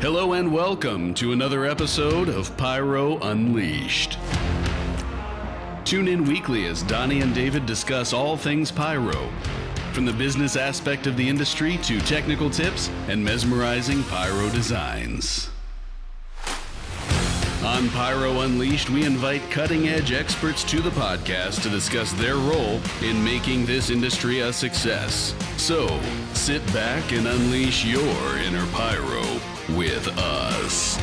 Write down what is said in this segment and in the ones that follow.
Hello and welcome to another episode of Pyro Unleashed. Tune in weekly as Donnie and David discuss all things pyro, from the business aspect of the industry to technical tips and mesmerizing pyro designs. On Pyro Unleashed, we invite cutting-edge experts to the podcast to discuss their role in making this industry a success. So, sit back and unleash your inner pyro with us.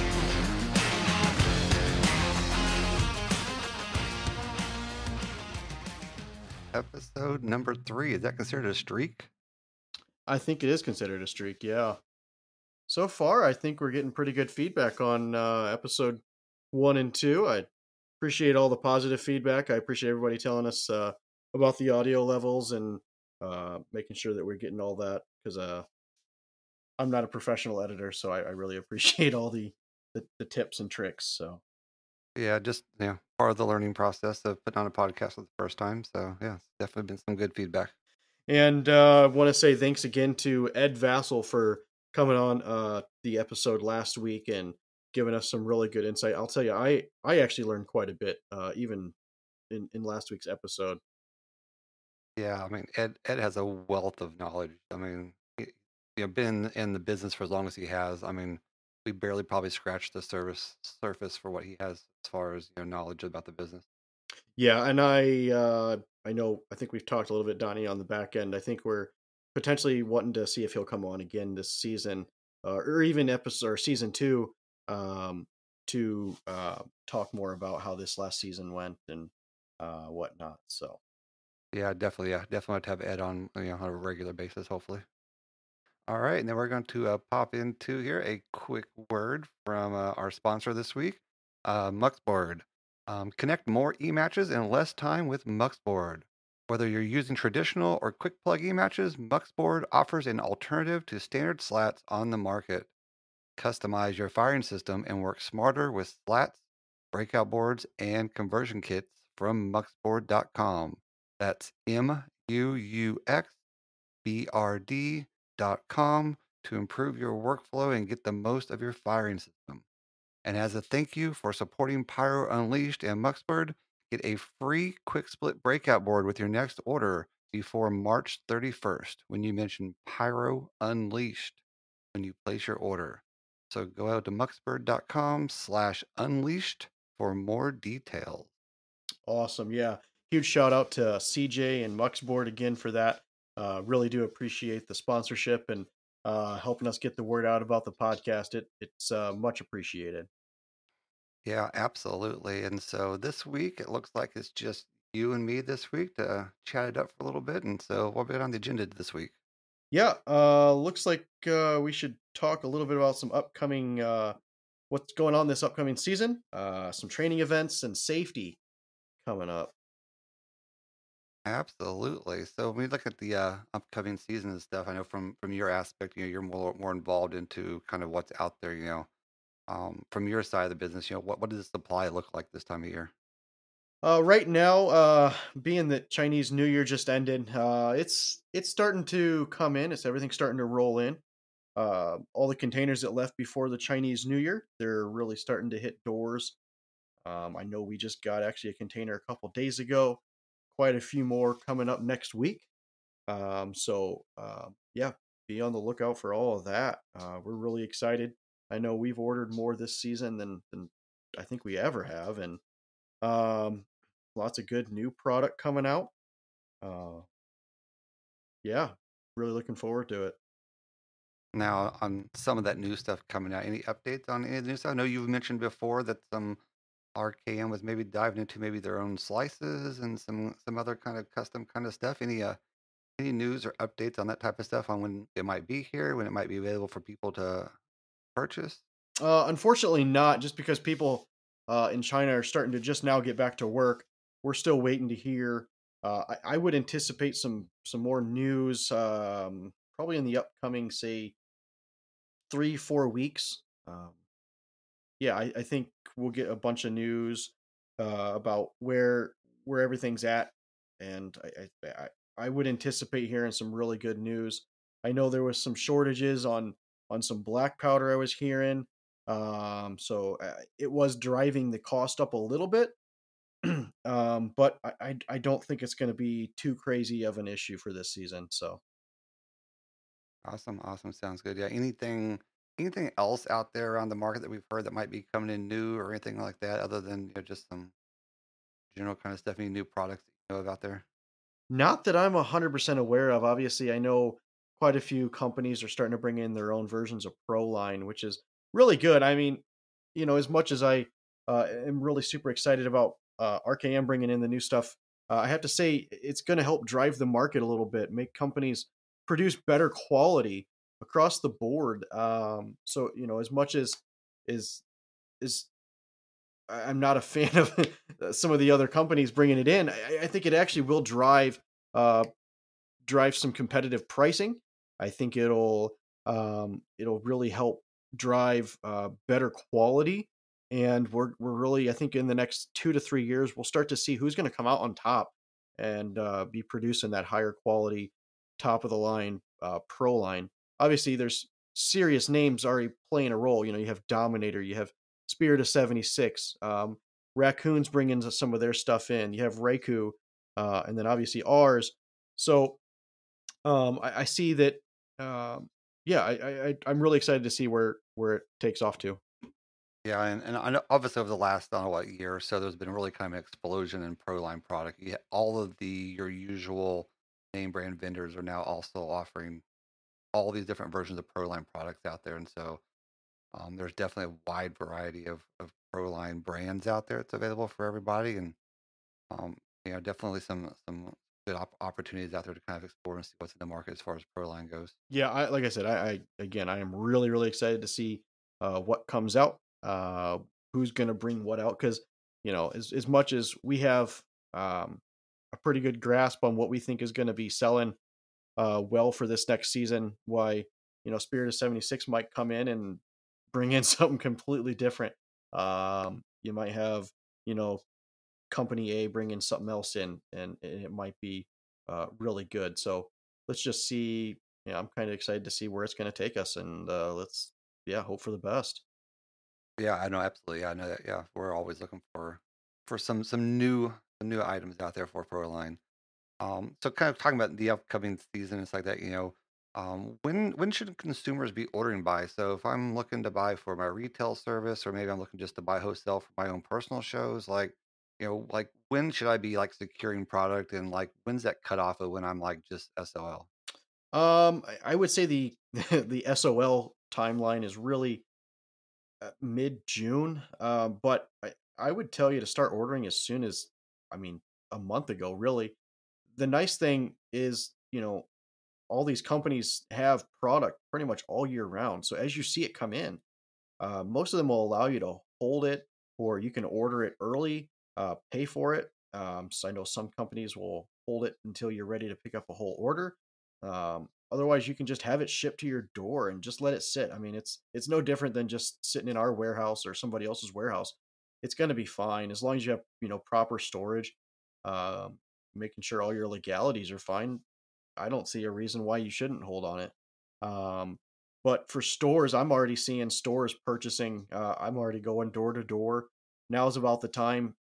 Episode number 3. Is that considered a streak? I think it is considered a streak, yeah. So far, I think we're getting pretty good feedback on episode 1 and 2. I appreciate all the positive feedback. I appreciate everybody telling us about the audio levels and making sure that we're getting all that, because I'm not a professional editor, so I really appreciate all the tips and tricks. So Yeah, just part of the learning process of putting on a podcast for the first time. So yeah, it's definitely been some good feedback. And I want to say thanks again to Ed Vassell for coming on the episode last week and giving us some really good insight. I'll tell you, I actually learned quite a bit, even in last week's episode. Yeah, I mean, Ed has a wealth of knowledge. I mean, been in the business for as long as he has. I mean, we barely probably scratched the surface for what he has as far as knowledge about the business. Yeah, and I think we've talked a little bit, Donnie, on the back end. I think we're potentially wanting to see if he'll come on again this season, or even episode or season 2, to talk more about how this last season went and whatnot. So Yeah, definitely have to have Ed on on a regular basis, hopefully. All right, and then we're going to pop into here a quick word from our sponsor this week, Muxboard. Connect more e-matches in less time with Muxboard. Whether you're using traditional or quick plug e-matches, Muxboard offers an alternative to standard slats on the market. Customize your firing system and work smarter with slats, breakout boards, and conversion kits from muxboard.com. That's MUUXBRD.com to improve your workflow and get the most of your firing system. And as a thank you for supporting Pyro Unleashed and Muxboard, get a free quick split breakout board with your next order before March 31st when you mention Pyro Unleashed when you place your order. So go out to muxboard.com/unleashed for more details. awesome. Yeah. Huge shout out to CJ and Muxboard again for that. Really do appreciate the sponsorship and helping us get the word out about the podcast. It's much appreciated. Yeah, absolutely. And so this week, it looks like it's just you and me this week to chat it up for a little bit. And so what we got on the agenda this week? Yeah, looks like we should talk a little bit about some upcoming what's going on this upcoming season, some training events and safety coming up. Absolutely. So when we look at the upcoming season and stuff, I know from your aspect, you're more involved into kind of what's out there, from your side of the business, what does the supply look like this time of year? Right now, being that Chinese New Year just ended, it's starting to come in. It's everything's starting to roll in. All the containers that left before the Chinese New Year, they're really starting to hit doors. I know we just got actually a container a couple days ago. Quite a few more coming up next week. Yeah, be on the lookout for all of that. We're really excited. I know we've ordered more this season than I think we ever have, and um, lots of good new product coming out. Uh, yeah, really looking forward to it. Now, on some of that new stuff coming out, any updates on any of the new stuff? I know you've mentioned before that some RKM was maybe diving into maybe their own slices and some other kind of custom kind of stuff. Any news or updates on that type of stuff on when it might be here, when it might be available for people to purchase? Unfortunately, not just because people in China are starting to just now get back to work. We're still waiting to hear. I would anticipate some more news, probably in the upcoming, say, 3-4 weeks. Yeah, I think we'll get a bunch of news about where everything's at, and I would anticipate hearing some really good news. I know there was some shortages on some black powder I was hearing. So it was driving the cost up a little bit. But I don't think it's going to be too crazy of an issue for this season. So Awesome, awesome. Sounds good. Yeah. Anything else out there around the market that we've heard that might be coming in new or anything like that, other than just some general kind of stuff, any new products that you know of out there? not that I'm 100% aware of. Obviously, I know quite a few companies are starting to bring in their own versions of Proline, which is really good. I mean, as much as I am really super excited about RKM bringing in the new stuff, I have to say it's going to help drive the market a little bit, make companies produce better quality across the board. So as much as is is I'm not a fan of some of the other companies bringing it in, I think it actually will uh, drive some competitive pricing. I think it'll really help drive better quality, and we're really, I think in the next 2 to 3 years we'll start to see who's going to come out on top and be producing that higher quality, top of the line pro line. Obviously, there's serious names already playing a role. You have Dominator, you have Spirit of 76, Raccoons bringing some of their stuff in. You have Reiku, and then obviously ours. So I see that. Um, yeah, I'm really excited to see where it takes off to. Yeah, and I know obviously over the last, I don't know what, year or so, there's been really kind of an explosion in Proline product. Yeah, all of your usual name brand vendors are now also offering all these different versions of Proline products out there, and so there's definitely a wide variety of Proline brands out there that's available for everybody, and um, definitely some good opportunities out there to kind of explore and see what's in the market as far as Proline goes. Yeah, like I said, I again, I am really really excited to see what comes out, who's going to bring what out, because as much as we have a pretty good grasp on what we think is going to be selling well for this next season, why Spirit of 76 might come in and bring in something completely different. You might have you know company A bringing something else in, and it might be really good. So let's just see. Yeah, I'm kind of excited to see where it's going to take us, and let's hope for the best. Yeah, I know absolutely. Yeah, I know that. Yeah, we're always looking for some new items out there for Proline. So kind of talking about the upcoming season and stuff like that, when should consumers be ordering by? So if I'm looking to buy for my retail service, or maybe I'm looking just to buy wholesale for my own personal shows, like when should I be like securing product, and like when's that cutoff of when I'm like just SOL? I would say the the SOL timeline is really mid June. But I would tell you to start ordering as soon as, I mean, a month ago. Really, the nice thing is, all these companies have product pretty much all year round. So as you see it come in, most of them will allow you to hold it, or you can order it early, pay for it. So I know some companies will hold it until you're ready to pick up a whole order. Otherwise, you can just have it shipped to your door and just let it sit. I mean, it's no different than just sitting in our warehouse or somebody else's warehouse. It's going to be fine as long as you have proper storage, um, making sure all your legalities are fine. I don't see a reason why you shouldn't hold on it. Um, but for stores, I'm already seeing stores purchasing. I'm already going door to door. Now is about the time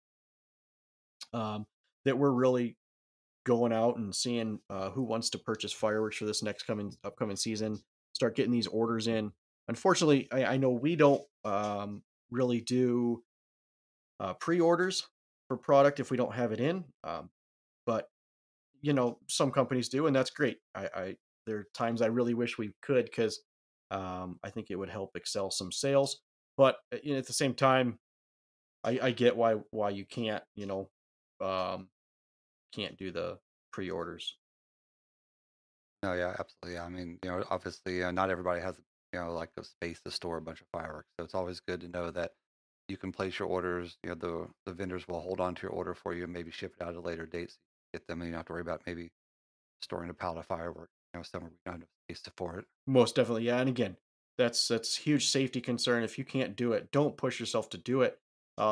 um, that we're really going out and seeing who wants to purchase fireworks for this next coming upcoming season. Start getting these orders in. Unfortunately, I know we don't really do pre-orders for product if we don't have it in. But some companies do, and that's great. I There are times I really wish we could, because I think it would help excel some sales. But at the same time, I get why you um, can't do the pre-orders. No, yeah, absolutely. Yeah. I mean, obviously, not everybody has, like a space to store a bunch of fireworks. So it's always good to know that you can place your orders. The vendors will hold on to your order for you and maybe ship it out at a later date, so you get them, and you don't have to worry about maybe storing a pallet of fireworks, somewhere we don't have enough space for it. Most definitely, yeah. And again, that's huge safety concern. If you can't do it, don't push yourself to do it.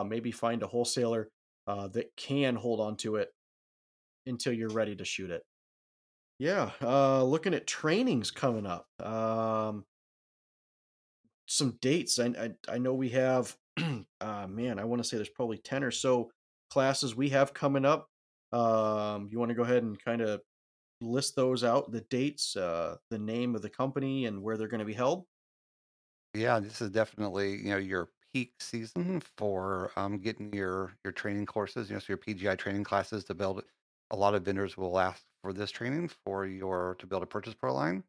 Maybe find a wholesaler that can hold on to it until you're ready to shoot it. Yeah, looking at trainings coming up. some dates. I know we have, man, I want to say there's probably 10 or so classes we have coming up. You want to go ahead and kind of list those out, the dates, the name of the company, and where they're going to be held? Yeah, this is definitely, your peak season for getting your training courses, so your PGI training classes to build. A lot of vendors will ask for this training for your to build a purchase pro line.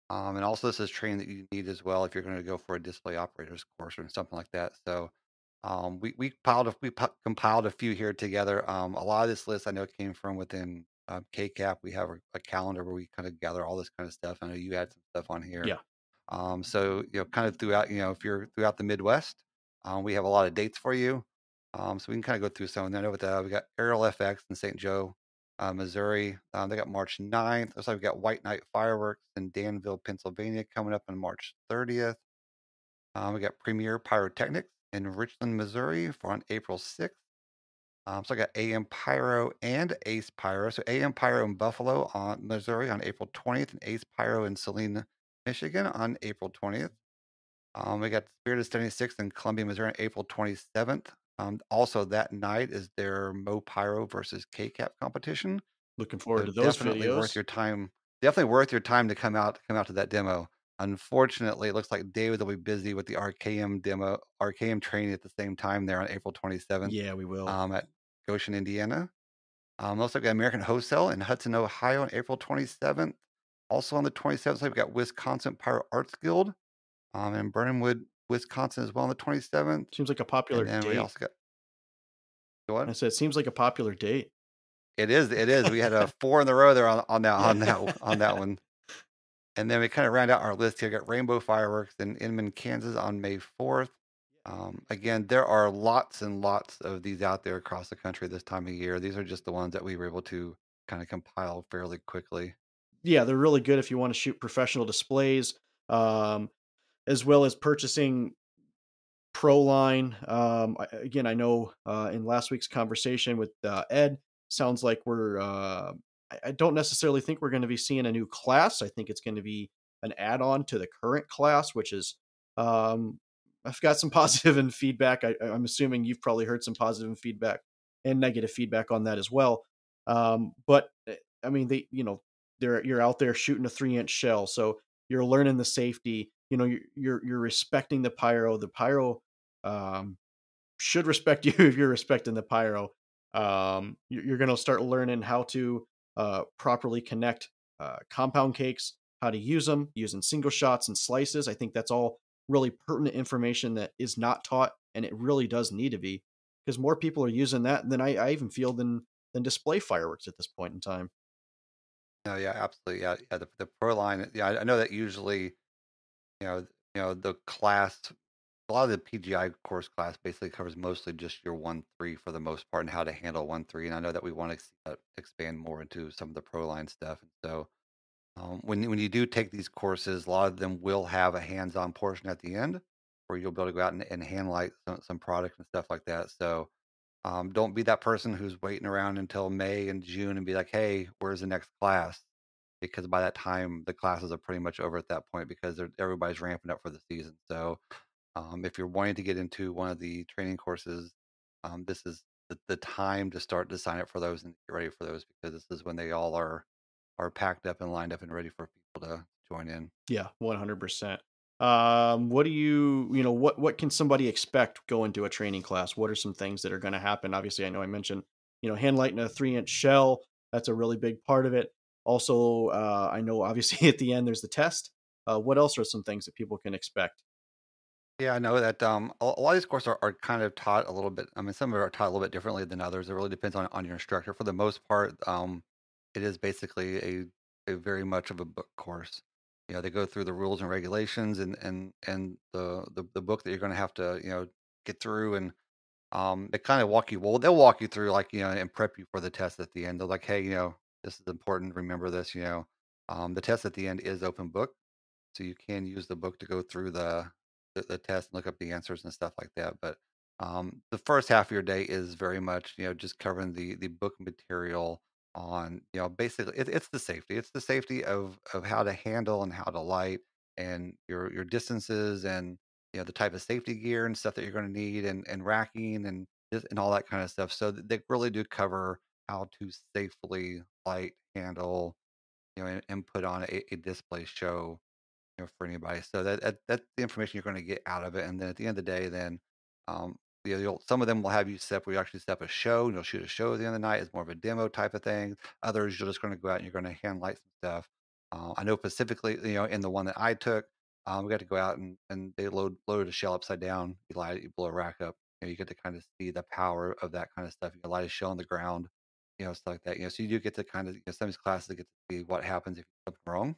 And also this is training that you need as well if you're going to go for a display operators course or something like that. So compiled a few here together. A lot of this list I know came from within KCAP. We have a calendar where we kind of gather all this kind of stuff. I know you had some stuff on here. Yeah. So kind of throughout, if you're throughout the Midwest, we have a lot of dates for you. So we can kind of go through some. And then over there, we got Aerial FX in St. Joe, Missouri. They got March 9th. Looks like we got White Night Fireworks in Danville, Pennsylvania, coming up on March 30th. We got Premier Pyrotechnics in Richland, Missouri, for on April 6th. So I got AM Pyro and Ace Pyro. So AM Pyro in Buffalo, Missouri, on April 20th, and Ace Pyro in Saline, Michigan, on April 20th. We got Spirit of 76 in Columbia, Missouri, on April 27th. Also that night is their Mo Pyro versus KCAP competition. Looking forward So to those definitely worth videos. your time. Definitely worth your time to come out to that demo. Unfortunately, it looks like David will be busy with the RKM training at the same time there on April 27th, Yeah, we will. at Goshen, Indiana. Also got American Wholesale in Hudson, Ohio, on April 27th. Also on the 27th, we've got Wisconsin Pyro Arts Guild, in Burnhamwood, Wisconsin, as well, on the 27th. Seems like a popular And then we date. also got what? I said, it seems like a popular date. It is. It is. We had a 4 in the row there on that one. And then we kind of round out our list here. Got Rainbow Fireworks in Inman, Kansas, on May 4th. Again, there are lots and lots of these out there across the country this time of year. These are just the ones that we were able to kind of compile fairly quickly. Yeah, they're really good if you want to shoot professional displays, um, as well as purchasing pro line. Again, I know in last week's conversation with Ed, sounds like we're. I don't necessarily think we're going to be seeing a new class. I think it's going to be an add-on to the current class, which is. I've got some positive and feedback. I'm assuming you've probably heard some positive feedback and negative feedback on that as well. But I mean, you're out there shooting a 3-inch shell, so you're learning the safety. You're respecting the pyro. The pyro um, should respect you if you're respecting the pyro. You're going to start learning how to properly connect compound cakes, how to use them, using single shots and slices. I think that's all really pertinent information that is not taught, and it really does need to be, because more people are using that than I even feel than display fireworks at this point in time. No, yeah, absolutely. Yeah, yeah. The pro line. Yeah, I know that usually, the class. A lot of the PGI course class basically covers mostly just your 1-3 for the most part and how to handle 1-3. And I know that we want to see that expand more into some of the pro line stuff. And so when you do take these courses, a lot of them will have a hands-on portion at the end where you'll be able to go out and hand light some products and stuff like that. So don't be that person who's waiting around until May and June and be like, hey, where's the next class? Because by that time, the classes are pretty much over at that point because everybody's ramping up for the season. So if you're wanting to get into one of the training courses, this is the time to start to sign up for those and get ready for those because this is when they all are packed up and lined up and ready for people to join in. Yeah, 100%. What do what can somebody expect going to a training class? What are some things that are going to happen? Obviously, I know I mentioned, hand lighting a 3-inch shell. That's a really big part of it. Also, I know obviously at the end there's the test. What else are some things that people can expect? Yeah, I know that a lot of these courses are kind of taught a little bit. I mean, some of them are taught a little bit differently than others. It really depends on your instructor. For the most part, it is basically a very much of a book course. They go through the rules and regulations and the book that you're going to have to get through and they kind of walk you. Well, they'll walk you through like and prep you for the test at the end. They're like, hey, this is important. Remember this. The test at the end is open book. So you can use the book to go through the test and look up the answers and stuff like that. But the first half of your day is very much just covering the book material on basically it's the safety. It's the safety of how to handle and how to light and your distances and the type of safety gear and stuff that you're going to need, and racking and all that kind of stuff. So they really do cover how to safely light, handle, and put on a display show, for anybody. So that's the information you're going to get out of it. And then at the end of the day, then um, some of them will have you we actually set up a show, and you'll shoot a show at the end of the night. It's more of a demo type of thing. Others, you're just going to go out and you're going to hand light some stuff. I know specifically, in the one that I took, we got to go out and they loaded a shell upside down. You light it, you blow a rack up. You get to kind of see the power of that kind of stuff. You can light a shell on the ground, stuff like that. So you do get to kind of, some of these classes get to see what happens if you do something wrong.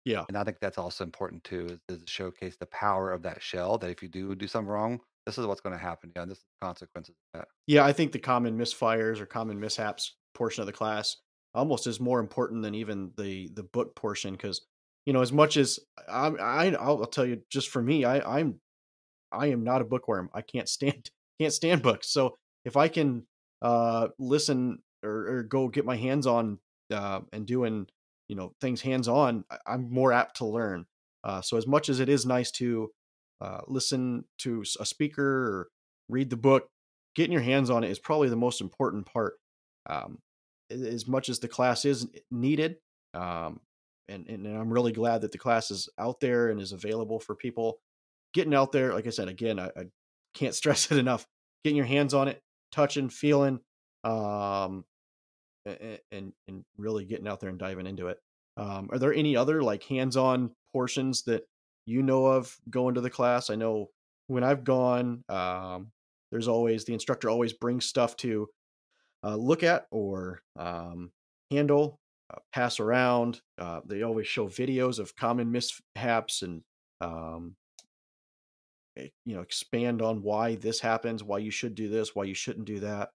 Yeah. And I think that's also important too, is to showcase the power of that shell. That if you do something wrong, this is what's going to happen. Yeah, this is the consequences of that. Yeah, I think the common misfires or common mishaps portion of the class almost is more important than even the book portion, because as much as I'll tell you, just for me, I am not a bookworm. I can't stand books. So if I can listen or go get my hands on and doing things hands on, I'm more apt to learn. So as much as it is nice to listen to a speaker or read the book, getting your hands on it is probably the most important part. Um, as much as the class is needed, um, and I'm really glad that the class is out there and is available for people. Getting out there, like I said, again, I can't stress it enough. Getting your hands on it, touching, feeling, um, and really getting out there and diving into it. Are there any other like hands-on portions that you know of going to the class? I know when I've gone, there's always the instructor always brings stuff to look at or handle, pass around. They always show videos of common mishaps and um, expand on why this happens, why you should do this, why you shouldn't do that.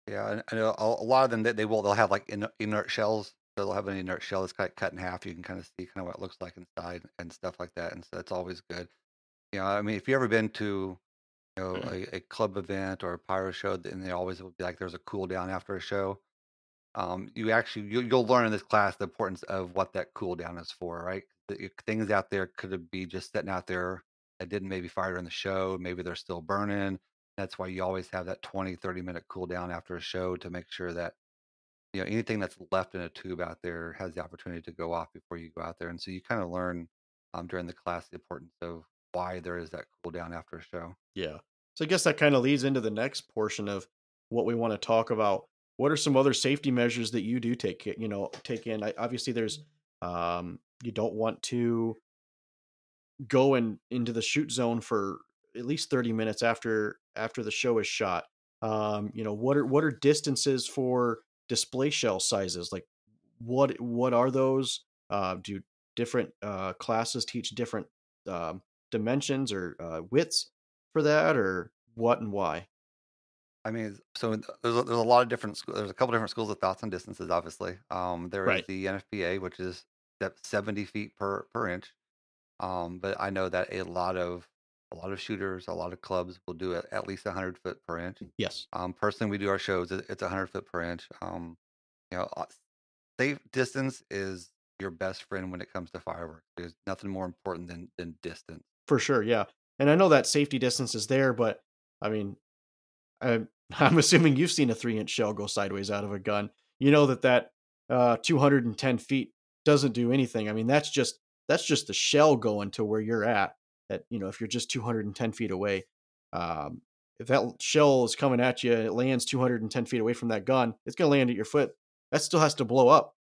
Yeah, and I know a lot of them, they'll have like inert shells. So they'll have an inert shell that's kind of cut in half. You can kind of see kind of what it looks like inside and stuff like that. And so that's always good. I mean, if you ever been to a club event or a pyro show, and they always will be like there's a cool down after a show. You'll learn in this class the importance of what that cool down is for, right? Things out there could be just sitting out there that didn't maybe fire in the show. Maybe they're still burning. That's why you always have that 20-30 minute cool down after a show to make sure that anything that's left in a tube out there has the opportunity to go off before you go out there. And so you kind of learn during the class the importance of why there is that cool down after a show. Yeah. So I guess that kind of leads into the next portion of what we want to talk about. What are some other safety measures that you do take in? Obviously, there's you don't want to go into the shoot zone for at least 30 minutes after the show is shot. What are distances for display shell sizes? Like what are those? Do different classes teach different dimensions or widths for that, or what and why? I mean, so there's a lot of different there's a couple different schools of thoughts on distances. Obviously, there is Right. the NFPA, which is that 70 feet per inch. But I know that a lot of shooters, a lot of clubs will do it at least 100 foot per inch. Yes. Personally, we do our shows. It's 100 foot per inch. You know, uh, Safe distance is your best friend when it comes to fireworks. There's nothing more important than distance. For sure. Yeah. And I know that safety distance is there, but I mean, I'm I'm assuming you've seen a 3-inch shell go sideways out of a gun. You know that 210 feet doesn't do anything. I mean, that's just the shell going to where you're at. If you're just 210 feet away, um, if that shell is coming at you and it lands 210 feet away from that gun, it's going to land at your foot. That still has to blow up.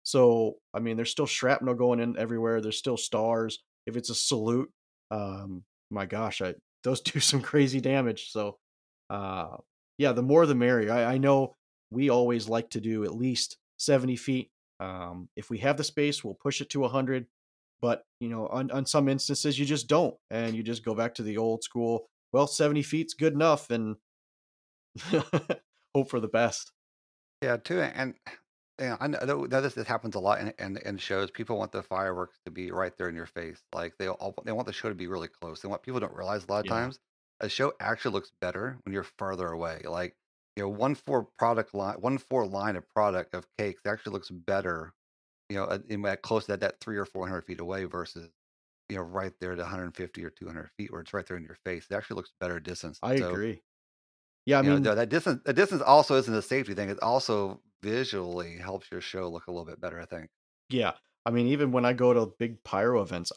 So, I mean, there's still shrapnel going in everywhere. There's still stars. If it's a salute, my gosh, those do some crazy damage. So, uh, yeah, the more the merrier. I know we always like to do at least 70 feet. If we have the space, we'll push it to 100. But, on some instances, you just don't. And you just go back to the old school. Well, 70 feet's good enough and hope for the best. Yeah, too, and I know this happens a lot in shows. People want the fireworks to be right there in your face. Like they want the show to be really close. And what people don't realize a lot of Yeah, times, a show actually looks better when you're farther away. Like 1 4 line of product of cakes actually looks better. Close to that 300 or 400 feet away versus right there at 150 or 200 feet, where it's right there in your face. It actually looks better distance. I So, agree. Yeah, I mean, that distance also isn't a safety thing. It also visually helps your show look a little bit better, I think. yeah. I mean, even when I go to big pyro events,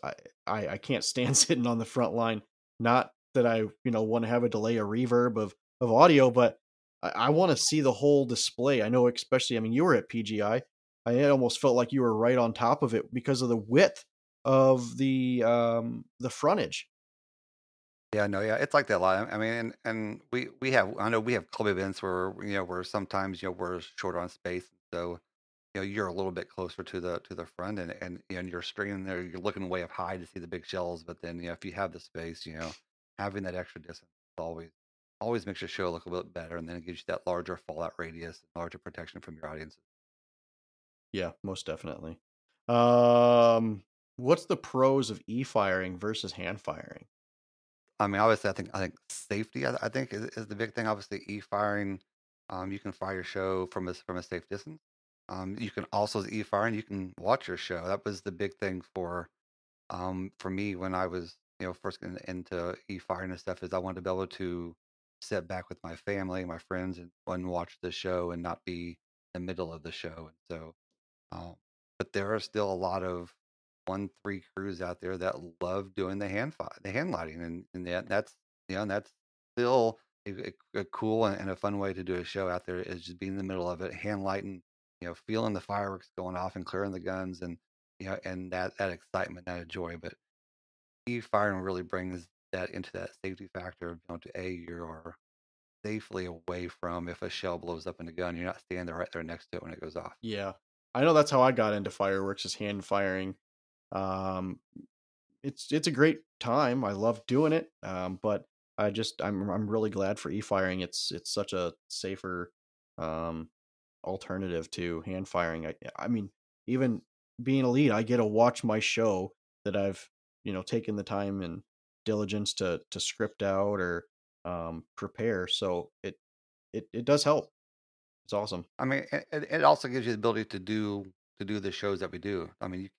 I can't stand sitting on the front line. Not that I, want to have a delay or reverb of audio, but I want to see the whole display. I know, especially, I mean, you were at PGI. I almost felt like you were right on top of it because of the width of the frontage. Yeah, no, yeah, it's like that a lot. I mean, and we have I know we have club events where where sometimes we're short on space, so you're a little bit closer to the front, and you're straining there, you're looking way up high to see the big shells, but then if you have the space, having that extra distance always makes your show look a little bit better, and then it gives you that larger fallout radius, larger protection from your audience. Yeah, most definitely. Um, what's the pros of e-firing versus hand firing? I mean, obviously, I think safety. I think is the big thing. Obviously, e-firing, you can fire your show from a safe distance. You can also e-firing. You can watch your show. That was the big thing for me when I was first getting into e-firing and stuff. Is I wanted to be able to sit back with my family, my friends, and watch the show and not be in the middle of the show. And so um, but there are still a lot of 1-3 crews out there that love doing the hand lighting, and that's still a cool and a fun way to do a show out there is just being in the middle of it, hand lighting, feeling the fireworks going off and clearing the guns, and and that excitement, that joy. But firing really brings that into that safety factor of you're safely away from if a shell blows up in a gun, you're not standing there right there next to it when it goes off. Yeah. I know that's how I got into fireworks is hand firing. Um, it's a great time. I love doing it. But I'm really glad for e-firing. It's such a safer um alternative to hand firing. I mean, even being a lead, I get to watch my show that I've, taken the time and diligence to script out or prepare. So it does help. It's awesome. I mean, it also gives you the ability to do the shows that we do. I mean, you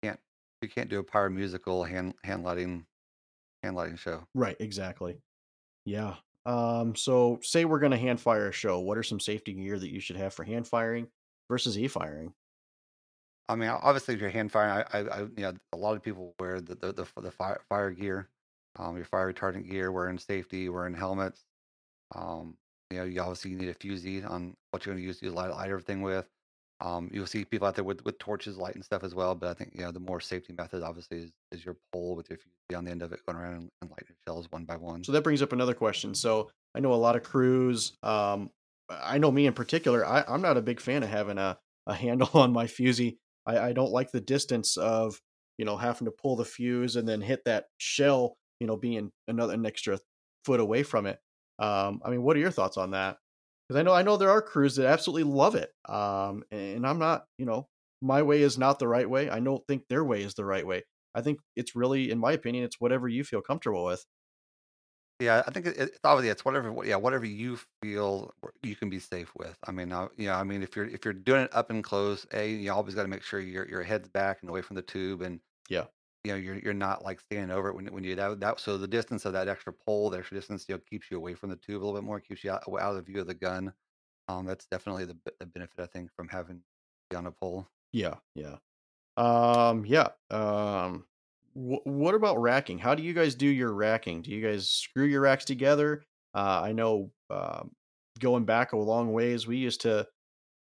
can't do a pyromusical hand lighting show. Right, exactly. Yeah. So say we're gonna hand fire a show. What are some safety gear that you should have for hand firing versus e-firing? I mean, obviously, if you're hand firing, a lot of people wear the fire gear, your fire retardant gear, wearing safety, wearing helmets. Um, you obviously need a fusee on what you're going to use to light everything with. You'll see people out there with torches lighting stuff as well, but I think the more safety method obviously is your pole with your fusee on the end of it going around and lighting your shells one by one. So that brings up another question. So I know a lot of crews. I know me in particular. I'm not a big fan of having a handle on my fusee. I don't like the distance of having to pull the fuse and then hit that shell. Being an extra foot away from it. I mean, what are your thoughts on that? Because I know there are crews that absolutely love it. And I'm not. My way is not the right way. I don't think their way is the right way. I think it's really, in my opinion, it's whatever you feel comfortable with. Yeah, I think it's obviously it's whatever you feel you can be safe with. I mean, I mean if you're doing it up and close, you always got to make sure your head's back and away from the tube, and Yeah. you're not like standing over it when you that. So the distance of that extra pole, the extra distance, keeps you away from the tube a little bit more, keeps you out of the view of the gun. That's definitely the benefit I think from having be on a pole. Yeah, yeah. Yeah. What about racking? How do you guys do your racking? Do you guys screw your racks together? I know, going back a long ways, we used to,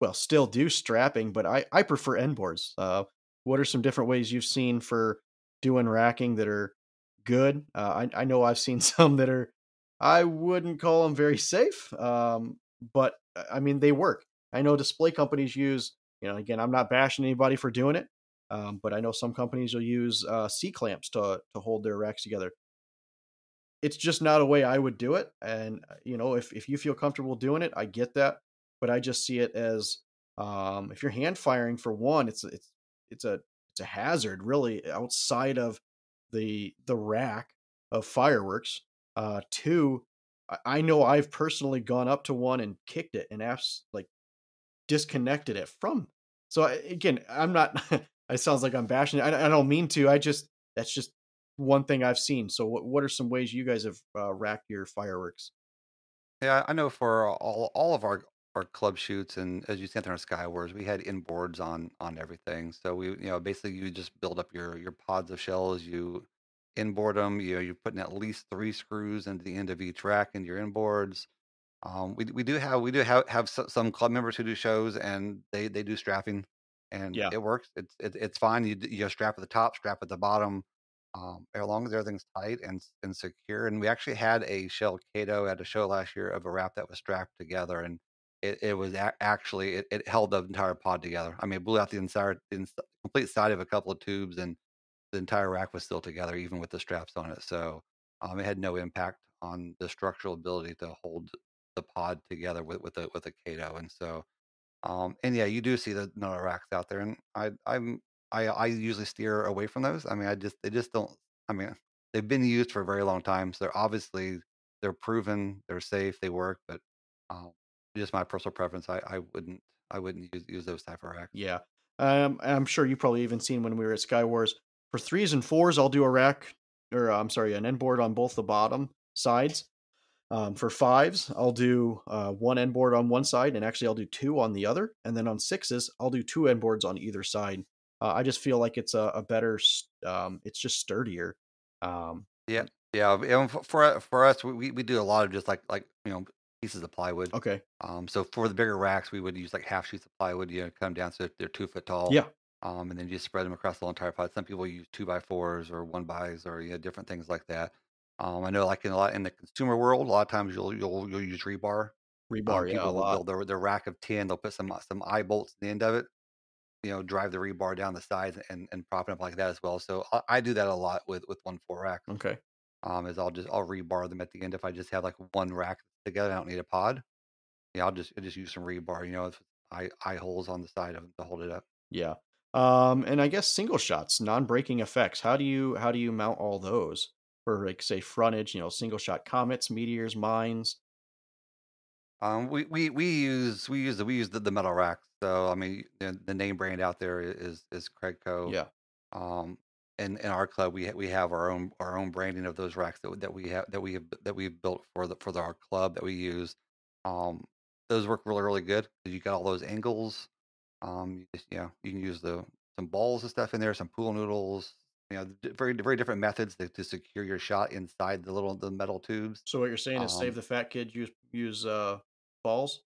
well, still do strapping, but I prefer end boards. What are some different ways you've seen for doing racking that are good? I know I've seen some that are, I wouldn't call them very safe. But I mean, they work. I know display companies use, again, I'm not bashing anybody for doing it. But I know some companies will use C clamps to hold their racks together. It's just not a way I would do it. And if you feel comfortable doing it, I get that. But I just see it as, if you're hand firing for one, it's a it's a hazard really outside of the rack of fireworks. Two, I know I've personally gone up to one and kicked it and asked, like, disconnected it from. So again, I'm not. It sounds like I'm bashing it. I don't mean to. That's just one thing I've seen. So what are some ways you guys have racked your fireworks? Yeah, I know for all of our club shoots and as you said there on Sky Wars, we had inboards on everything. So we basically you just build up your pods of shells, you inboard them, you're putting at least 3 screws into the end of each rack into your inboards. We do have some club members who do shows and they do strapping and Yeah, it works. It's fine. You strap at the top, strap at the bottom, as long as everything's tight and secure. And we actually had a shell Kato at a show last year of a wrap that was strapped together, and it was actually it held the entire pod together. I mean, it blew out the complete side of a couple of tubes, and the entire rack was still together, even with the straps on it. So it had no impact on the structural ability to hold the pod together with a Kato. And so and yeah, you do see the Nilla racks out there, and I usually steer away from those. I mean, they just don't. I mean, they've been used for a very long time, so they're proven, they're safe, they work. But um, just my personal preference, I wouldn't use those type of racks. yeah. I'm sure you probably even seen when we were at Sky Wars. For threes and fours, I'll do a rack, or I'm sorry, an end board on both the bottom sides. For fives, I'll do one end board on one side, and actually I'll do two on the other. And then on sixes, I'll do two end boards on either side. I just feel like it's a better, it's just sturdier. Um, Yeah, yeah. And for us, we do a lot of just like pieces of plywood. okay. So for the bigger racks, we would use like half sheets of plywood, cut them down so they're 2 foot tall. Yeah. And then you just spread them across the whole entire pod. Some people use 2x4s or 1 bys or different things like that. I know like in the consumer world, a lot of times you'll use rebar. Rebar, yeah, a People will lot. build their rack of 10. They'll put some eye bolts in the end of it. Drive the rebar down the sides and prop it up like that as well. So I do that a lot with 1-4 racks. Okay. Is I'll rebar them at the end if I just have like one rack together. I don't need a pod. Yeah, I'll just use some rebar. If eye holes on the side of them to hold it up. Yeah. And I guess single shots, non-breaking effects. How do you mount all those for like say frontage? Single shot comets, meteors, mines. We use the metal racks. So I mean, the name brand out there is Craigco. Yeah. Um, in our club, we have our own branding of those racks that we've built our club that we use. Um, those work really really good because you got all those angles. You can use some balls and stuff in there, some pool noodles. Very very different methods to secure your shot inside the metal tubes. So what you're saying is save Um, the fat kid, use balls.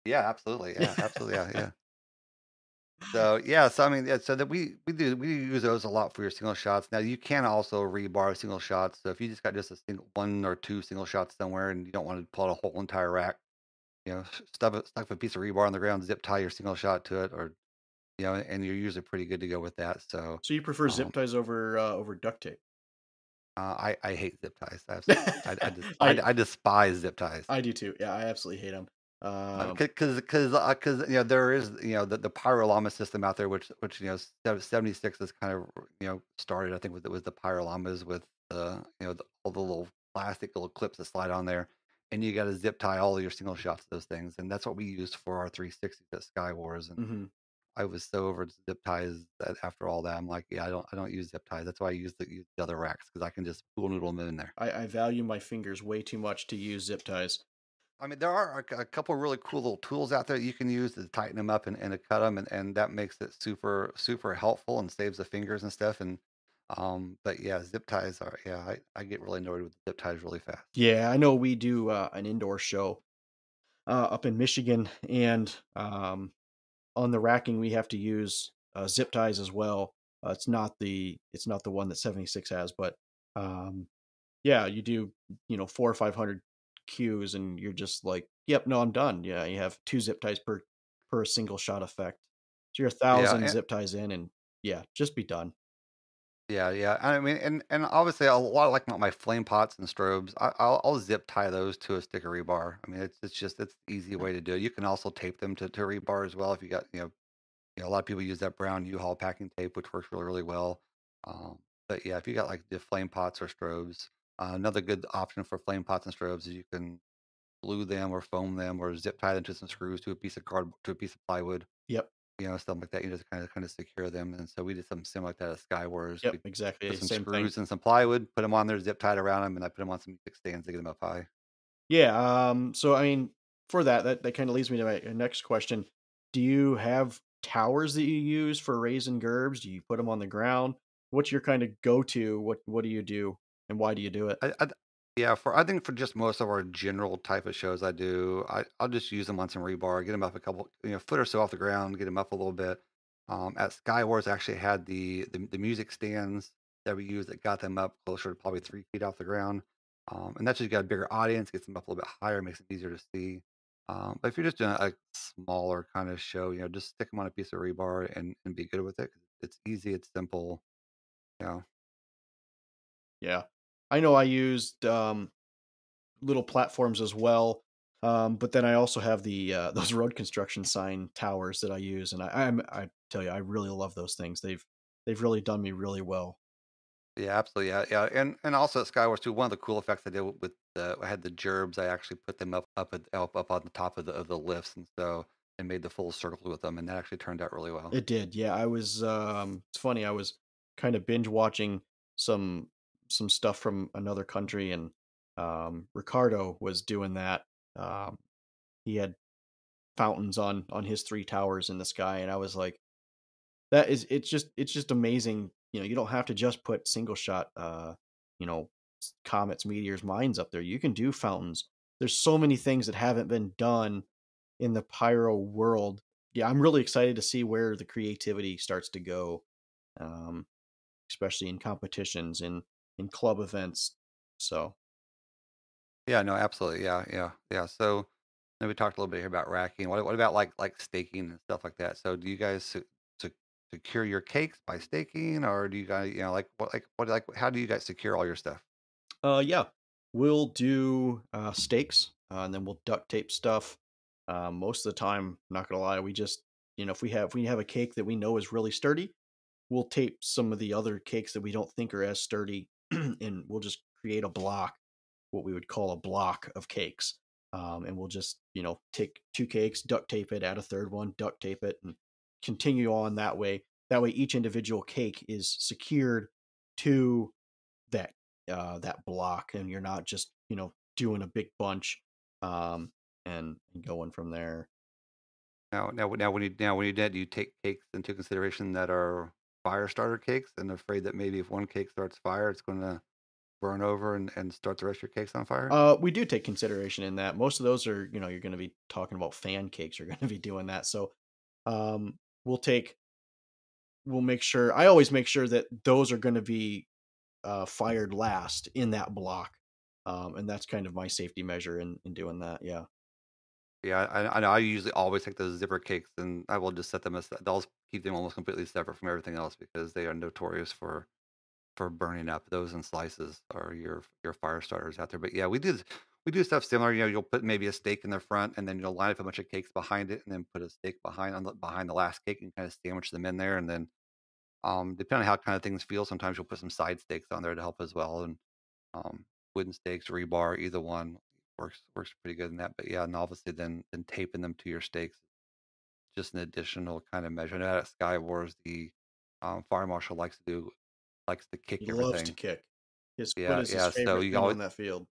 yeah, absolutely, yeah, absolutely, yeah, yeah. So yeah, so I mean, yeah, so that we use those a lot for your single shots. Now you can also rebar single shots. So if you just got just a single one or two single shots somewhere and you don't want to pull out a whole entire rack, stuff a piece of rebar on the ground, zip tie your single shot to it, or and you're usually pretty good to go with that. So So you prefer zip um, ties over duct tape? I hate zip ties. I I despise zip ties. I do too. Yeah, I absolutely hate them. Because there is the pyro system out there, which 76 is kind of started. I think it was the pyro with all the little plastic little clips that slide on there, and you got to zip tie all of your single shots to those things, and that's what we used for our 360 at Sky Wars. And hmm I was so over zip ties that after all that, I'm like, yeah, I don't use zip ties. That's why I use the other racks because I can just pool noodle them in there. I value my fingers way too much to use zip ties. I mean, there are a couple really cool little tools out there that you can use to tighten them up and to cut them, and that makes it super super helpful and saves the fingers and stuff. And but yeah, zip ties are yeah, I get really annoyed with zip ties really fast. Yeah, I know we do an indoor show up in Michigan, and on the racking we have to use zip ties as well. It's not the one that 76 has, but um, yeah, you do 400 or 500 cues, and you're just like, yep, no, I'm done. Yeah, you have two zip ties per single shot effect. So you're a Yeah, thousand zip ties in, and yeah, just be done. yeah. I mean, and obviously a lot of like my flame pots and strobes, I'll zip tie those to a stick of rebar. I mean, it's the easy way to do it. You can also tape them to rebar as well if you got a lot of people use that brown U-Haul packing tape, which works really, really well. But yeah, if you got like the flame pots or strobes, another good option for flame pots and strobes is you can glue them or foam them or zip tie them to some screws to a piece of plywood. Yep. stuff like that, to kind of secure them. And so we did something similar like that at Skywars. Yep, We exactly. put some Same thing. screws and some plywood, put them on there, zip tied around them, and I put them on some music stands to get them up high. Yeah. So I mean, for that kind of leads me to my next question. Do you have towers that you use for raising gerbs? Do you put them on the ground? What's your kind of go-to? What do you do, and why do you do it? Yeah, I think for just most of our general type of shows, I'll just use them on some rebar, get them up a couple, foot or so off the ground, get them up a little bit. At Skywars, I actually had the music stands that we used that got them up closer to probably 3 feet off the ground. And that's just got a bigger audience, gets them up a little bit higher, makes it easier to see. But if you're just doing a smaller kind of show, just stick them on a piece of rebar and be good with it. 'Cause it's easy, it's simple, you know. Yeah, I know I used little platforms as well. But then I also have the those road construction sign towers that I use, and I tell you, I really love those things. They've really done me really well. Yeah, absolutely. Yeah, yeah, and also at Skywars too. One of the cool effects I did with I had the gerbs. I actually put them up on the top of the lifts, and so I made the full circle with them, and that actually turned out really well. It did, yeah. I was it's funny. I was kind of binge watching some some stuff from another country, and Ricardo was doing that. Um, he had fountains on his three towers in the sky, and I was like, that is it's just amazing. You don't have to just put single shot you know, comets, meteors, mines up there. You can do fountains. There's so many things that haven't been done in the pyro world. Yeah, I'm really excited to see where the creativity starts to go. Um, Especially in competitions, in club events. So, Yeah, no, absolutely. Yeah, yeah, yeah. So then we talked a little bit here about racking. What about like staking and stuff like that? So do you guys secure your cakes by staking, or do you guys like how do you guys secure all your stuff? yeah, we'll do stakes, and then we'll duct tape stuff. Most of the time, not gonna lie, we just if we have a cake that we know is really sturdy, we'll tape some of the other cakes that we don't think are as sturdy, and we'll just create a block, what we would call a block of cakes. And we'll just take two cakes, duct tape it, add a third one, duct tape it, and continue on that way. That way, each individual cake is secured to that that block, and you're not just doing a big bunch and going from there. Now when you did, do you take cakes into consideration that are fire starter cakes and afraid that maybe if one cake starts fire, it's going to burn over and start the rest of your cakes on fire? We do take consideration in that. Most of those are, you're going to be talking about fan cakes. You're going to be doing that. So, um, we'll take, we'll make sure. I always make sure that those are going to be fired last in that block, and that's kind of my safety measure in doing that. Yeah. Yeah, I know. I usually always take those zipper cakes, and I will just set them as they'll keep them almost completely separate from everything else because they are notorious for burning up. Those and slices are your fire starters out there. But yeah, we do stuff similar. You'll put maybe a stake in the front, and then you'll line up a bunch of cakes behind it, and then put a stake behind the last cake, and kind of sandwich them in there. And then depending on how kind of things feel, sometimes you'll put some side stakes on there to help as well. And um, wooden stakes, rebar, either one works pretty good in that. But yeah, and obviously then taping them to your stakes, just an additional kind of measure. I know at Sky Wars, the fire marshal likes to kick He loves to everything. kick. His foot Yeah, is his yeah. So favorite you thing always on that field.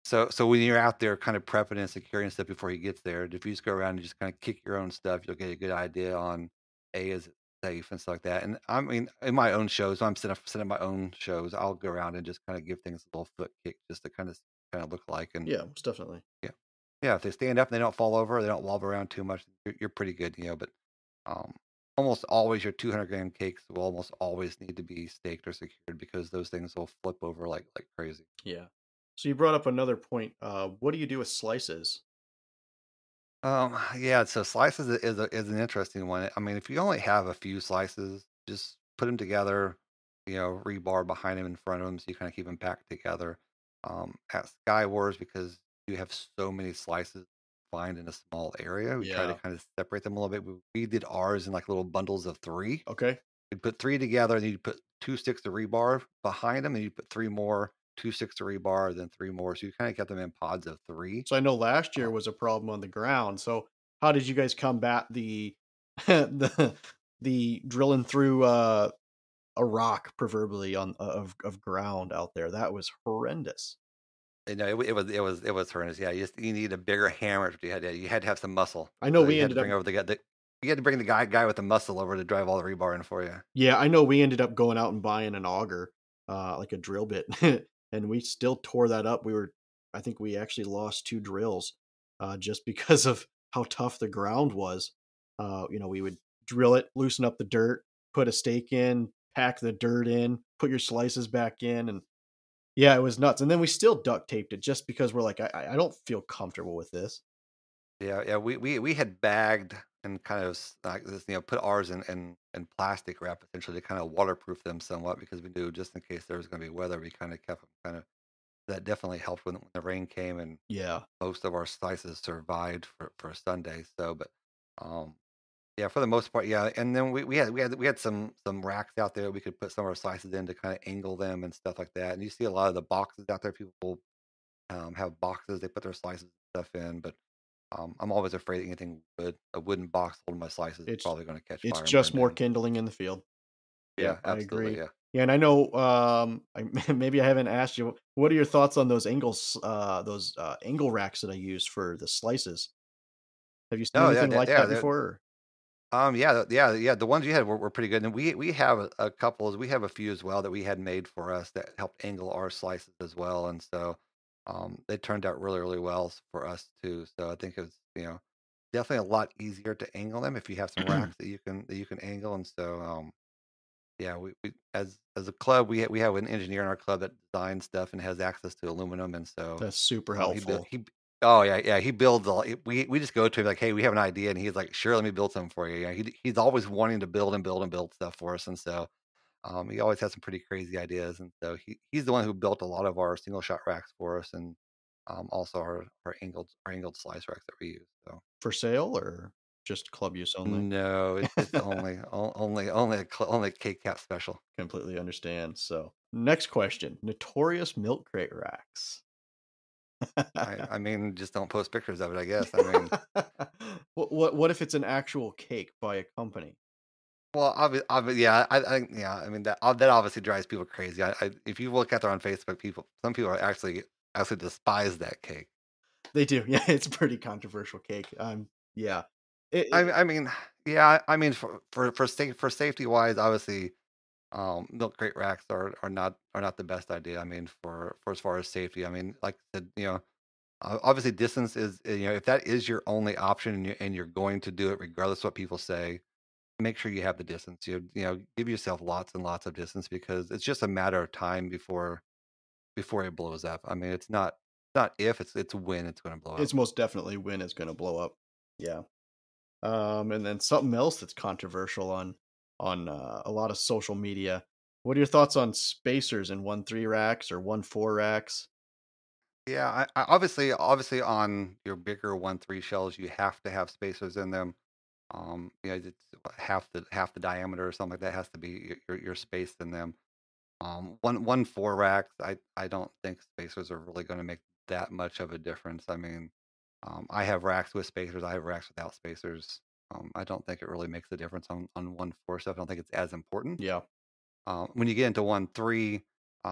so when you're out there kind of prepping and securing stuff before he gets there, if you just go around and just kind of kick your own stuff, you'll get a good idea on is it safe and stuff like that. And I mean, in my own shows, when I'm setting my own shows, I'll go around and just kind of give things a little foot kick just to kind of look like. And Yeah, most definitely. yeah, yeah. If they stand up and they don't fall over, they don't wobble around too much, you're pretty good, But um, almost always your 200-gram cakes will almost always need to be staked or secured because those things will flip over like crazy. Yeah. So you brought up another point. What do you do with slices? Yeah, so slices is an interesting one. I mean, if you only have a few slices, just put them together, rebar behind them in front of them, so you kind of keep them packed together. At Sky Wars, because you have so many slices find in a small area, we try to Yeah. kind of separate them a little bit. We did ours in like little bundles of three. Okay. You'd put three together, and then you'd put two sticks of rebar behind them, and you put three more, two sticks of rebar, then three more. So you kind of kept them in pods of three. So I know last Uh, year was a problem on the ground. So how did you guys combat the the the drilling through a rock, proverbially on of ground out there. That was horrendous. It was horrendous. Yeah, you need a bigger hammer. You had to have some muscle. I know So we you had to ended up. bring over the guy. You had to bring the guy with the muscle over to drive all the rebar in for you. Yeah, I know we ended up going out and buying an auger, like a drill bit, and we still tore that up. I think we actually lost 2 drills, just because of how tough the ground was. We would drill it, loosen up the dirt, put a stake in, pack the dirt in, put your slices back in, and yeah, it was nuts. And then we still duct taped it just because we're like, I don't feel comfortable with this. Yeah. We had bagged and kind of like this, put ours in plastic wrap essentially to kind of waterproof them somewhat because we knew just in case there was going to be weather, we kind of kept them kind of. That definitely helped when the rain came and Yeah, most of our slices survived for Sunday. So, but um, yeah, for the most part, yeah. And then we had some racks out there we could put some of our slices in to kind of angle them and stuff like that. And you see a lot of the boxes out there. People have boxes they put their slices and stuff in, but I'm always afraid anything wood a wooden box holding my slices is it's probably going to catch it's fire and burn just more down. kindling in the field. Yeah, Yep, I absolutely. agree. Yeah. Yeah, and I know, maybe I haven't asked you, what are your thoughts on those angle racks that I use for the slices? Have you seen No, yeah, anything like yeah. that before? Or? Yeah. The ones you had were pretty good, and we have a couple. We have a few as well that we had made for us that helped angle our slices as well, and so they turned out really well for us too. So I think it was definitely a lot easier to angle them if you have some racks that you can angle, and so yeah, we as a club we have an engineer in our club that designs stuff and has access to aluminum, and so That's super he built helpful. he. Oh yeah, he builds all. We just go to him like, hey, we have an idea, and he's like, sure, let me build something for you. Yeah, he's always wanting to build and build and build stuff for us, and so he always has some pretty crazy ideas, and so he's the one who built a lot of our single shot racks for us, and also our angled slice racks that we use. So For sale or just club use only? no, it's only a K cap special. Completely understand. So, next question, notorious milk crate racks. I mean, just don't post pictures of it. I guess. I mean, What if it's an actual cake by a company? well, yeah, yeah. I mean that obviously drives people crazy. If you look at there on Facebook, some people are actually despise that cake. They do. Yeah, it's a pretty controversial cake. Yeah. It, I it, I mean, yeah. I mean, for safety wise, obviously, milk crate racks are not the best idea. I mean, for as far as safety, I mean, like I said, obviously distance is if that is your only option and you're going to do it regardless of what people say, make sure you have the distance. Give yourself lots and lots of distance because it's just a matter of time before it blows up. I mean, it's not if it's when it's going to blow up. it's most definitely when it's going to blow up. Yeah. And then something else that's controversial on a lot of social media. What are your thoughts on spacers in 1-3 racks or 1-4 racks? Yeah, I obviously on your bigger 1-3 shells, you have to have spacers in them. It's what, half the diameter or something like that has to be your space in them. 1-4 racks, I don't think spacers are really going to make that much of a difference. I mean, I have racks with spacers. I have racks without spacers. I don't think it really makes a difference on 1-4 stuff. I don't think it's as important. Yeah. When you get into 1-3,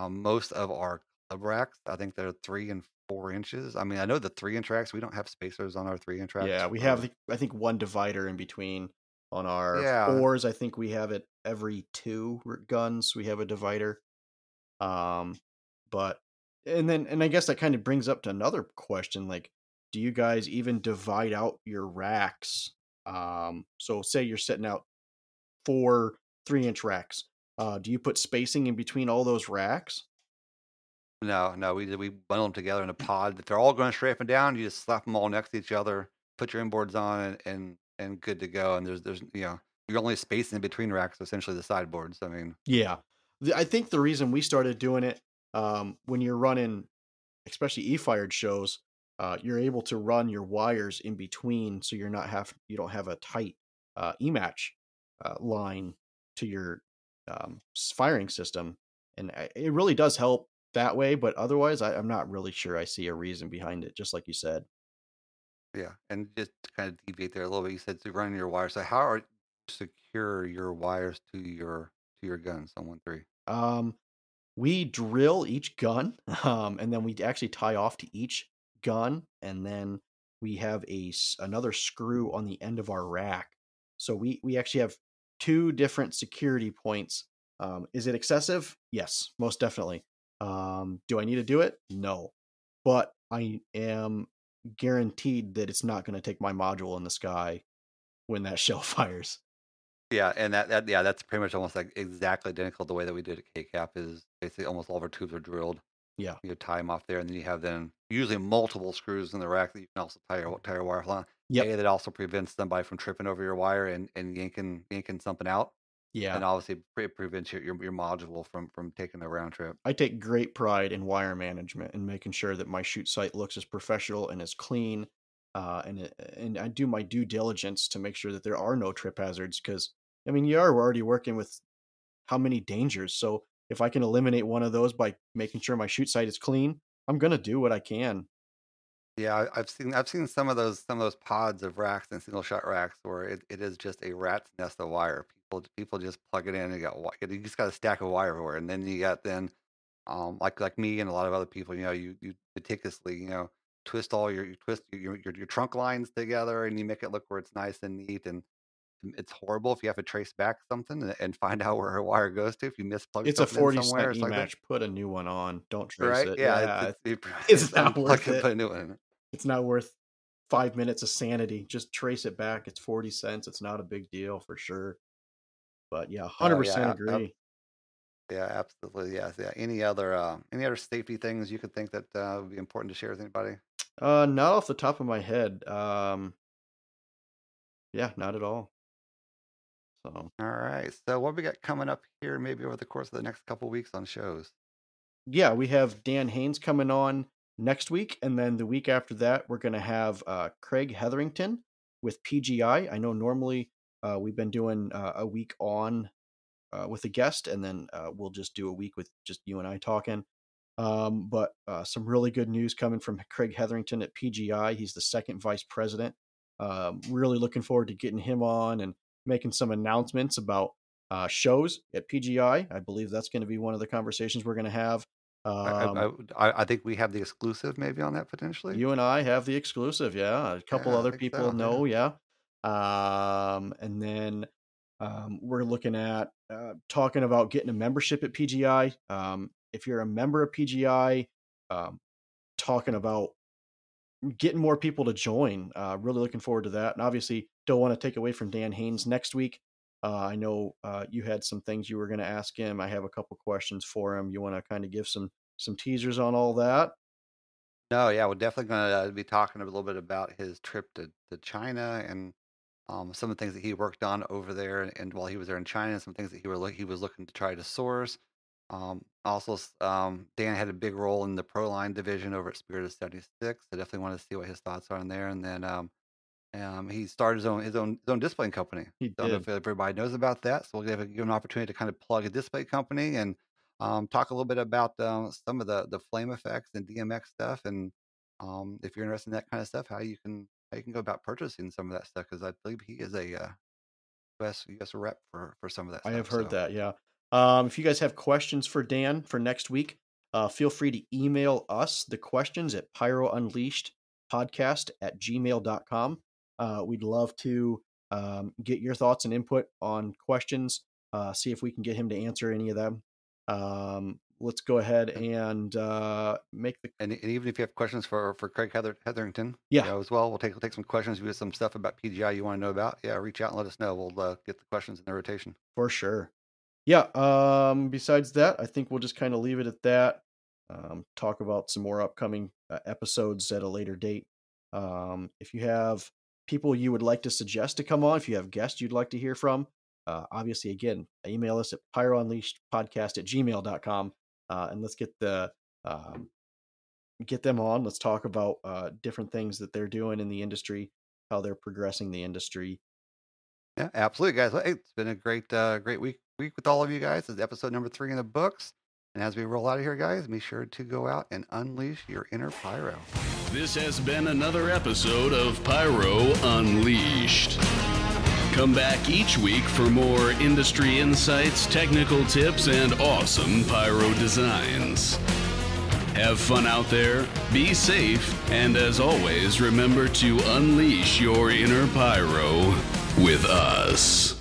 most of our club racks, I think they're 3 and 4 inches. I mean, I know the 3 inch racks. We don't have spacers on our 3 inch racks Yeah, we have for. I think one divider in between. On our Yeah, fours, I think we have it every two guns. We have a divider. Um, but and I guess that kind of brings up to another question, like, do you guys even divide out your racks? So say you're setting out 4 3-inch racks. Do you put spacing in between all those racks? no, we bundle them together in a pod. If they're all going straight up and down, you just slap them all next to each other, put your inboards on, and good to go. And there's you're only spacing in between racks, essentially the sideboards. I mean, Yeah. I think the reason we started doing it, when you're running, especially e-fired shows, you're able to run your wires in between, so you don't have a tight e-match line to your firing system, and it really does help that way. But otherwise, I'm not really sure I see a reason behind it. Just like you said. Yeah, and just to kind of deviate there a little bit, you said to run your wires. So how are you secure your wires to your guns on 1-3? Um, we drill each gun, and then we actually tie off to each gun, and then we have another screw on the end of our rack. So we actually have two different security points. Is it excessive? Yes, most definitely. Do I need to do it? No, but I am guaranteed that it's not going to take my module in the sky when that shell fires. Yeah, and that yeah, that's pretty much almost like exactly identical. The way that we did at KCAP is basically almost all of our tubes are drilled. Yeah, You tie them off there, and then you have then usually multiple screws in the rack that you can also tie your wire on. yep, That also prevents somebody from tripping over your wire and yanking something out, yeah. and obviously it prevents your module from taking a round trip. I take great pride in wire management and making sure that my shoot site looks as professional and as clean, and I do my due diligence to make sure that there are no trip hazards. Because I mean, we're already working with how many dangers. So if I can eliminate one of those by making sure my shoot site is clean, I'm gonna do what I can. Yeah, I've seen some of those pods of racks and single shot racks where it is just a rat's nest of wire. People just plug it in and you just got a stack of wire everywhere, and then you got then like me and a lot of other people, you meticulously, twist you twist your trunk lines together and you make it look where it's nice and neat, and it's horrible if you have to trace back something and find out where a wire goes to if you misplug It's a something in 40-cent somewhere. It's like that, e-match. Put a new one on. Don't trace right? it. Yeah, Yeah, it's it's not unplug worth and it. put a new one in. It's not worth 5 minutes of sanity. Just trace it back. It's 40 cents. It's not a big deal for sure. But yeah, Oh 100% yeah, agree. yeah, absolutely. Yes, yeah. Any other safety things you could think that would be important to share with anybody? Not off the top of my head. Yeah, not at all. So All right. So what we got coming up here, maybe over the course of the next couple weeks on shows? yeah, we have Dan Haynes coming on next week, and then the week after that, we're gonna have Craig Hetherington with PGI. I know normally we've been doing a week on with a guest, and then we'll just do a week with just you and I talking. But some really good news coming from Craig Hetherington at PGI. He's the second vice president. Really looking forward to getting him on and making some announcements about shows at PGI. I believe that's going to be one of the conversations we're going to have. I I, Um, I I think we have the exclusive maybe on that potentially. you and I have the exclusive. Yeah. A couple Yeah, I other think people so. Yeah. know. Yeah. And then we're looking at talking about getting a membership at PGI. If you're a member of PGI, um, talking about getting more people to join. Really looking forward to that. And obviously, don't want to take away from Dan Haynes next week. I know you had some things you were going to ask him. I have a couple questions for him. You want to kind of give some teasers on all that? No, yeah, we're definitely going to be talking a little bit about his trip to China and some of the things that he worked on over there, and while he was there in China, some things that he was looking to try to source. Dan had a big role in the Pro Line division over at Spirit of 76. I definitely want to see what his thoughts are on there. And then he started his own displaying company. He Don't know did. if everybody knows about that, so we'll give an opportunity to kind of plug a display company and talk a little bit about some of the flame effects and DMX stuff, and if you're interested in that kind of stuff, how you can go about purchasing some of that stuff, because I believe he is a US rep for some of that I have stuff. heard So that. Yeah. If you guys have questions for Dan for next week, feel free to email us the questions at pyrounleashedpodcast@gmail.com. We'd love to get your thoughts and input on questions. See if we can get him to answer any of them. Let's go ahead and, and make the and even if you have questions for Craig Hetherington, yeah, as well, we'll take some questions. If you have some stuff about PGI you want to know about, yeah, reach out and let us know. We'll get the questions in the rotation. for sure. Yeah. Besides that, I think we'll just kind of leave it at that. Talk about some more upcoming episodes at a later date. If you have people you would like to suggest to come on, if you have guests you'd like to hear from, obviously, again, email us at pyrounleashedpodcast@gmail.com, and let's um, get them on. Let's talk about different things that they're doing in the industry, how they're progressing the industry. Yeah, absolutely, guys. Well, hey, it's been a great week with all of you guys. This is episode number 3 in the books. And as we roll out of here, guys, be sure to go out and unleash your inner pyro. This has been another episode of Pyro Unleashed. Come back each week for more industry insights, technical tips, and awesome pyro designs. Have fun out there, be safe, and as always, remember to unleash your inner pyro with us.